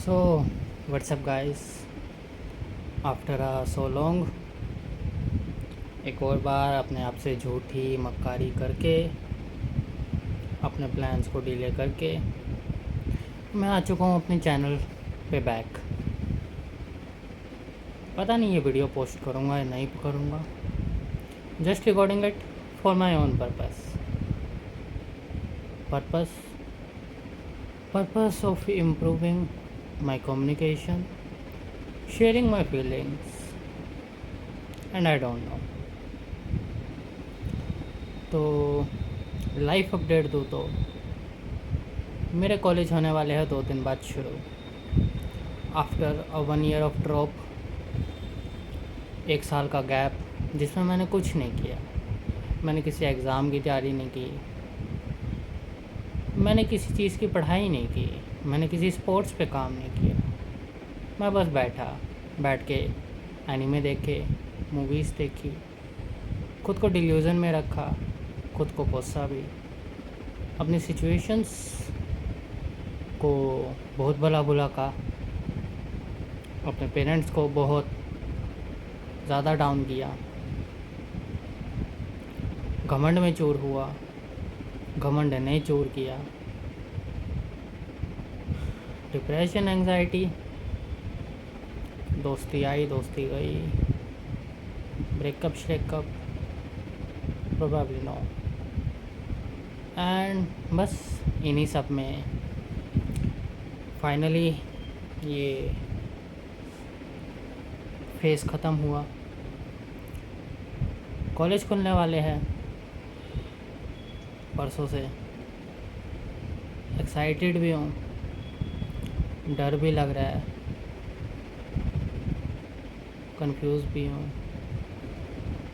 सो what's up guys, after so long एक और बार अपने आप से झूठी मक्कारी करके अपने प्लान्स को डिले करके मैं आ चुका हूँ अपने चैनल पे बैक। पता नहीं ये वीडियो पोस्ट करूँगा या नहीं करूँगा, just recording it for my own purpose of improving my communication, sharing my feelings and I don't no. तो लाइफ अपडेट दूँ तो मेरे कॉलेज होने वाले हैं 2 दिन बाद शुरू। आफ्टर 1 ईयर ऑफ ड्रॉप, 1 साल का गैप जिसमें मैंने कुछ नहीं किया। मैंने किसी एग्ज़ाम की तैयारी नहीं की, मैंने किसी चीज़ की पढ़ाई नहीं की, मैंने किसी स्पोर्ट्स पे काम नहीं किया। मैं बस बैठ के एनिमे देखे, मूवीज़ देखी, खुद को डिल्यूज़न में रखा, खुद को कोसा भी, अपनी सिचुएशंस को बहुत भला बुरा कहा, अपने पेरेंट्स को बहुत ज़्यादा डाउन किया, घमंड में चूर हुआ, घमंड ने चूर किया, डिप्रेशन, एंग्जाइटी, दोस्ती आई दोस्ती गई, ब्रेकअप श्रेकअप, प्रोबेबली नो। एंड बस इन्हीं सब में फाइनली ये फेज़ ख़त्म हुआ। कॉलेज खुलने वाले हैं परसों से। एक्साइटेड भी हूँ, डर भी लग रहा है, कंफ्यूज भी हूँ,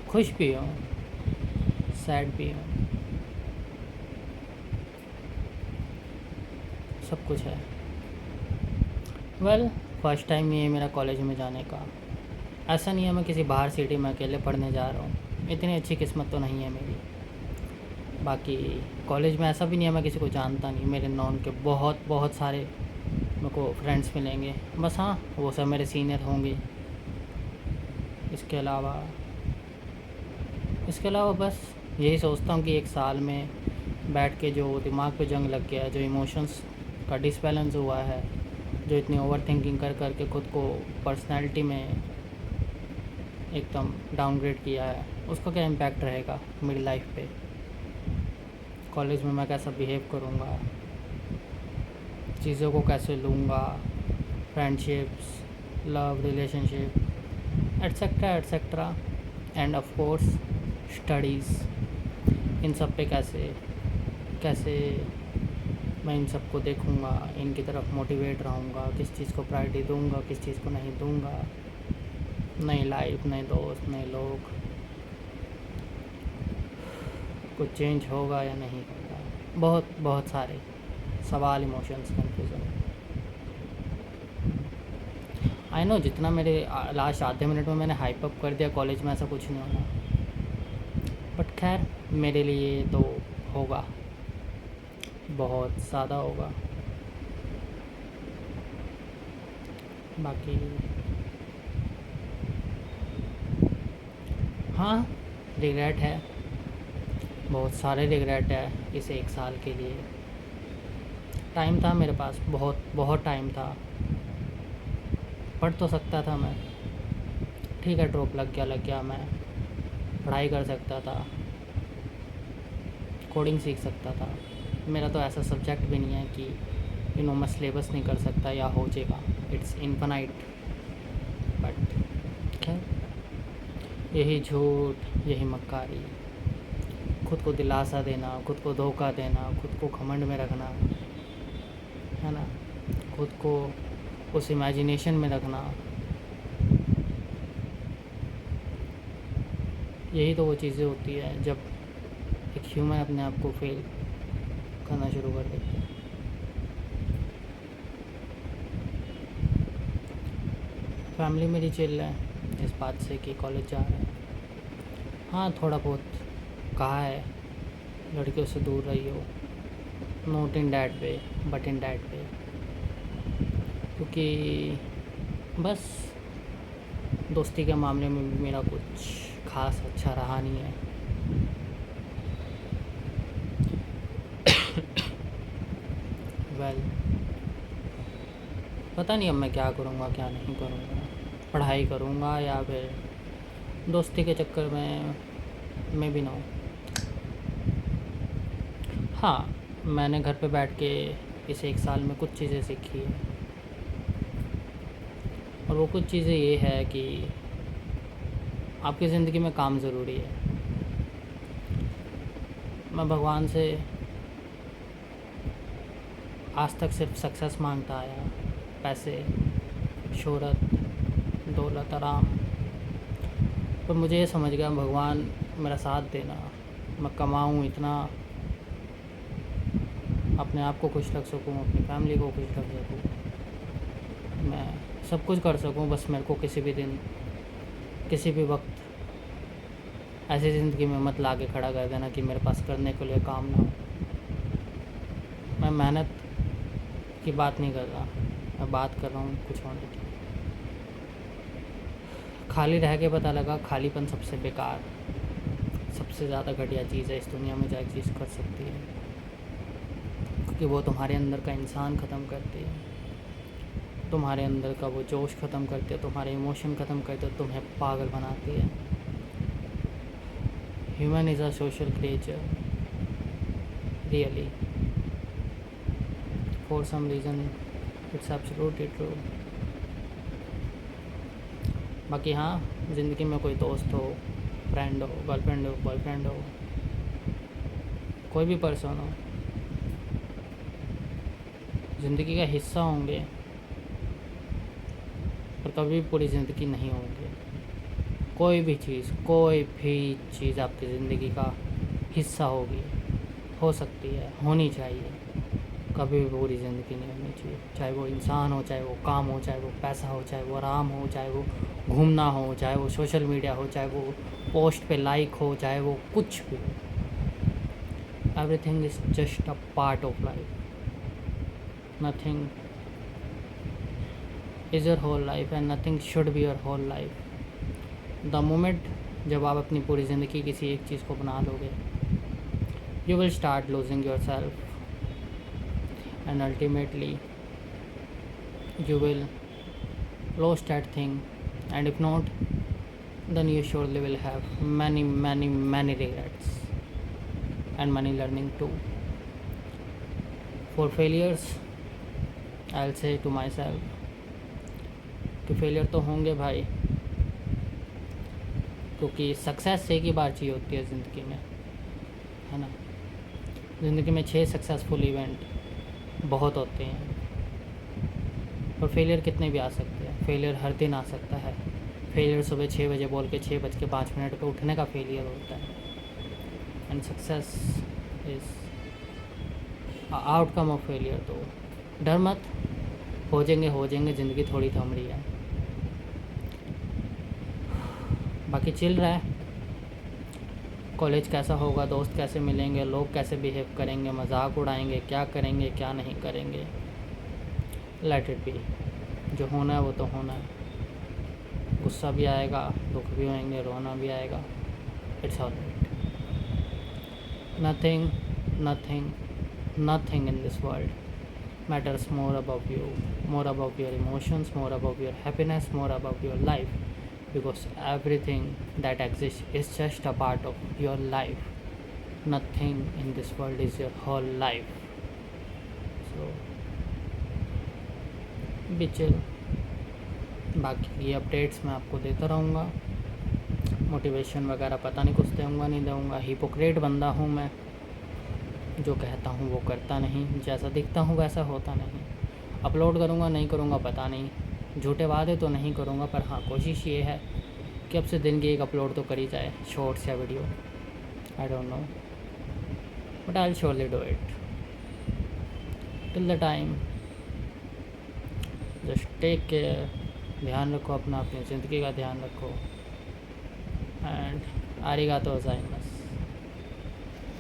खुश भी हूँ, सैड भी हूँ, सब कुछ है। वेल, फर्स्ट टाइम ये है मेरा कॉलेज में जाने का। ऐसा नहीं है मैं किसी बाहर सिटी में अकेले पढ़ने जा रहा हूँ, इतनी अच्छी किस्मत तो नहीं है मेरी। बाकी कॉलेज में ऐसा भी नहीं है मैं किसी को जानता नहीं, मेरे नॉन के बहुत सारे मेरे को फ्रेंड्स मिलेंगे, बस हाँ वो सब मेरे सीनियर होंगे। इसके अलावा बस यही सोचता हूँ कि 1 साल में बैठ के जो दिमाग पे जंग लग गया है, जो इमोशंस का डिसबैलेंस हुआ है, जो इतनी ओवर थिंकिंग कर कर के खुद को पर्सनैलिटी में एकदम डाउनग्रेड किया है, उसका क्या इम्पैक्ट रहेगा मेरी लाइफ पे। कॉलेज में मैं कैसा बिहेव करूँगा, चीज़ों को कैसे लूँगा, friendships, love, relationship, etcetera and of course studies, इन सब पे कैसे मैं इन सब को देखूँगा, इनकी तरफ मोटिवेट रहूँगा, किस चीज़ को प्रायोरिटी दूँगा, किस चीज़ को नहीं दूँगा, नई लाइफ, नए दोस्त, नए लोग, कुछ चेंज होगा या नहीं होगा, बहुत सारे सवाल, इमोशंस, कन्फ्यूज़न। आई नो जितना मेरे लास्ट आधे मिनट में मैंने हाइप अप कर दिया कॉलेज में, ऐसा कुछ नहीं होना, बट खैर मेरे लिए तो होगा, बहुत ज़्यादा होगा। बाकी हाँ, रिग्रेट है, बहुत सारे रिग्रेट है इस 1 साल के लिए। टाइम था मेरे पास, बहुत टाइम था, पढ़ तो सकता था मैं, ठीक है ड्रॉप लग गया, मैं पढ़ाई कर सकता था, कोडिंग सीख सकता था। मेरा तो ऐसा सब्जेक्ट भी नहीं है कि मैं सिलेबस नहीं कर सकता या हो जाएगा, इट्स इनफाइनाइट। बट खैर यही झूठ, यही मक्कारी, खुद को दिलासा देना, खुद को धोखा देना, खुद को घमंड में रखना, है ना, खुद को उस इमेजिनेशन में रखना, यही तो वो चीज़ें होती है जब एक ह्यूमन अपने आप को फेल करना शुरू कर देते हैं। फैमिली मेरी चिल है इस बात से कि कॉलेज जा रहा है। हाँ, थोड़ा बहुत कहा है लड़कियों से दूर रही हो, not in that way but in that वे, क्योंकि कि बस दोस्ती के मामले में भी मेरा कुछ ख़ास अच्छा रहा नहीं है। वेल पता नहीं अब मैं क्या करूँगा क्या नहीं करूँगा, पढ़ाई करूँगा या फिर दोस्ती के चक्कर में मैं भी ना हूँ। हाँ, मैंने घर पे बैठ के इस 1 साल में कुछ चीज़ें सीखी है, और वो कुछ चीज़ें ये है कि आपकी ज़िंदगी में काम ज़रूरी है। मैं भगवान से आज तक सिर्फ सक्सेस मांगता आया, पैसे, शोहरत, दौलत, आराम। पर मुझे ये समझ गया भगवान मेरा साथ देना, मैं कमाऊँ इतना, अपने आप को खुश रख सकूँ, अपनी फैमिली को खुश रख सकूँ, मैं सब कुछ कर सकूँ। बस मेरे को किसी भी दिन, किसी भी वक्त ऐसी ज़िंदगी में मत ला के खड़ा कर देना कि मेरे पास करने के लिए काम ना हो। मैं मेहनत की बात नहीं कर रहा, मैं बात कर रहा हूँ कुछ होने की। खाली रह के पता लगा खालीपन सबसे बेकार, सबसे ज़्यादा घटिया चीज़ है इस दुनिया में जो एग्जिस्ट कर सकती है, क्योंकि वो तुम्हारे अंदर का इंसान ख़त्म करती है, तुम्हारे अंदर का वो जोश ख़त्म करती है, तुम्हारे इमोशन ख़त्म करती है, तुम्हें पागल बनाती है। Human is a social creature, really, for some reason it's absolutely true. बाकी हाँ, ज़िंदगी में कोई दोस्त हो, फ्रेंड हो, गर्लफ्रेंड हो, बॉयफ्रेंड हो, कोई भी पर्सन हो, ज़िंदगी का हिस्सा होंगे, पर कभी पूरी ज़िंदगी नहीं होंगे। कोई भी चीज़ आपकी ज़िंदगी का हिस्सा होगी, हो सकती है, होनी चाहिए, कभी भी पूरी ज़िंदगी नहीं होनी चाहिए। चाहे वो इंसान हो, चाहे वो काम हो, चाहे वो पैसा हो, चाहे वो आराम हो, चाहे वो घूमना हो, चाहे वो सोशल मीडिया हो, चाहे वो पोस्ट पे लाइक हो, चाहे वो कुछ भी हो। Everything is just a part of life, nothing is your whole life and nothing should be your whole life. The moment जब आप अपनी पूरी ज़िंदगी किसी एक चीज़ को बना लोगे, you will start losing yourself, and ultimately you will lose that thing, and if not, then you surely will have many regrets and many learning too. For failures, I'll say to myself कि failure तो होंगे भाई, क्योंकि success एक ही बार चाहिए होती है ज़िंदगी में, है ना। ज़िंदगी में 6 सक्सेसफुल इवेंट बहुत होते हैं, और फेलियर कितने भी आ सकते हैं। फेलियर हर दिन आ सकता है। फेलियर सुबह 6 बजे बोल के 6:05 पे उठने का फेलियर होता है, and success is outcome of failure. तो डर मत, हो जाएंगे, ज़िंदगी थोड़ी थम रही है। बाकी चिल रहा है, कॉलेज कैसा होगा, दोस्त कैसे मिलेंगे, लोग कैसे बिहेव करेंगे, मजाक उड़ाएंगे, क्या करेंगे क्या नहीं करेंगे, लेट इट बी। जो होना है वो तो होना है। गुस्सा भी आएगा, दुख भी होंगे, रोना भी आएगा, it's alright. Nothing in this world matters more about you, more about your emotions, more about your happiness, more about your life, because everything that exists is just a part of your life. Nothing in this world is your whole life. So be chill. बाकी ये updates मैं आपको देता रहूँगा। Motivation वगैरह पता नहीं कुछ दूँगा नहीं दूँगा। हिपोक्रेट बंदा हूँ मैं, जो कहता हूँ वो करता नहीं, जैसा दिखता हूँ वैसा होता नहीं। अपलोड करूँगा नहीं करूँगा पता नहीं, झूठे वादे तो नहीं करूँगा, पर हाँ कोशिश ये है कि अब से दिन की एक अपलोड तो करी जाए, शॉर्ट्स या video, I don't know, but I will surely do it. Till the time just take care, ध्यान रखो अपना, अपनी ज़िंदगी का ध्यान रखो, एंड आरिगातो गोज़ाइमासु।